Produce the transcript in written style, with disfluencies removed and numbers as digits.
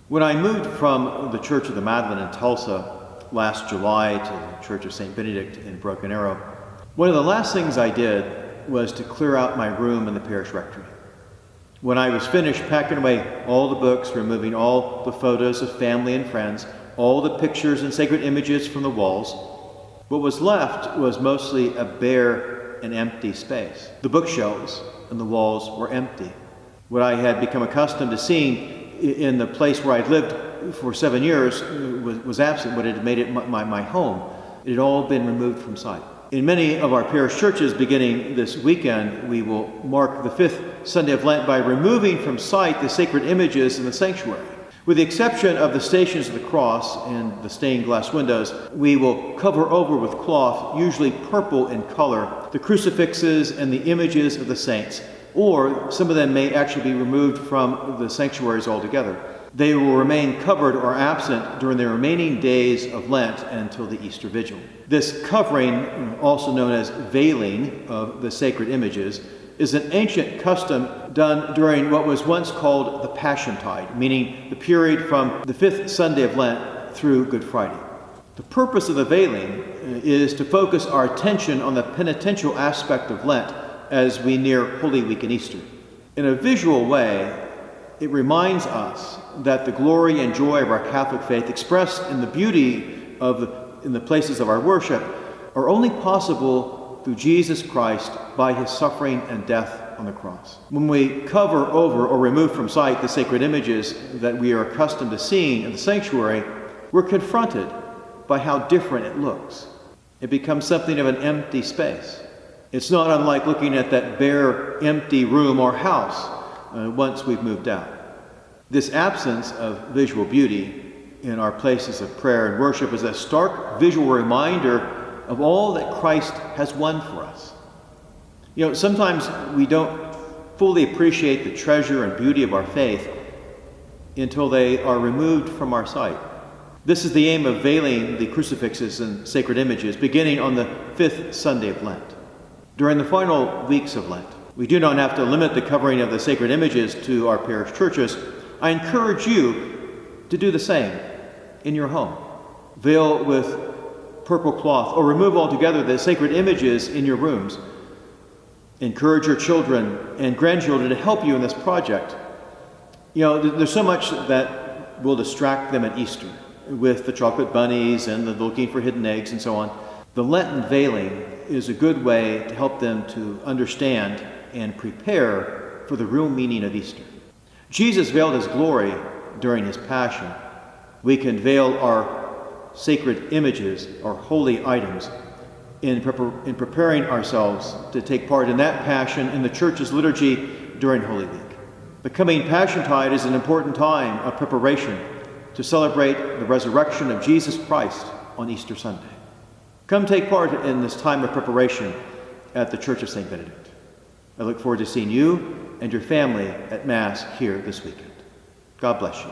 When I moved from the Church of the Madeleine in Tulsa last July to the Church of St. Benedict in Broken Arrow, one of the last things I did was to clear out my room in the parish rectory. When I was finished packing away all the books, removing all the photos of family and friends, all the pictures and sacred images from the walls, what was left was mostly a bare and empty space. The bookshelves and the walls were empty. What I had become accustomed to seeing in the place where I'd lived for 7 years was absent. What had made it my home, it had all been removed from sight. In many of our parish churches, beginning this weekend, we will mark the 5th Sunday of Lent by removing from sight the sacred images in the sanctuary. With the exception of the Stations of the Cross and the stained glass windows, we will cover over with cloth, usually purple in color, the crucifixes and the images of the saints, or some of them may actually be removed from the sanctuaries altogether. They will remain covered or absent during the remaining days of Lent until the Easter Vigil. This covering, also known as veiling of the sacred images, is an ancient custom done during what was once called the Passiontide, meaning the period from the 5th Sunday of Lent through Good Friday. The purpose of the veiling is to focus our attention on the penitential aspect of Lent as we near Holy Week and Easter. In a visual way, it reminds us that the glory and joy of our Catholic faith, expressed in the beauty in the places of our worship, are only possible through Jesus Christ by his suffering and death on the cross. When we cover over or remove from sight the sacred images that we are accustomed to seeing in the sanctuary, we're confronted by how different it looks. It becomes something of an empty space. It's not unlike looking at that bare, empty room or house once we've moved out. This absence of visual beauty in our places of prayer and worship is a stark visual reminder of all that Christ has won for us. Sometimes we don't fully appreciate the treasure and beauty of our faith until they are removed from our sight. This is the aim of veiling the crucifixes and sacred images, beginning on the 5th Sunday of Lent. During the final weeks of Lent, we do not have to limit the covering of the sacred images to our parish churches. I encourage you to do the same in your home. Veil with purple cloth or remove altogether the sacred images in your rooms. Encourage your children and grandchildren to help you in this project. There's so much that will distract them at Easter with the chocolate bunnies and the looking for hidden eggs and so on. The Lenten veiling is a good way to help them to understand and prepare for the real meaning of Easter. Jesus veiled his glory during his passion. We can veil our sacred images, our holy items, in preparing ourselves to take part in that passion in the Church's liturgy during Holy Week. The coming Passiontide is an important time of preparation to celebrate the resurrection of Jesus Christ on Easter Sunday. Come take part in this time of preparation at the Church of St. Benedict. I look forward to seeing you and your family at Mass here this weekend. God bless you.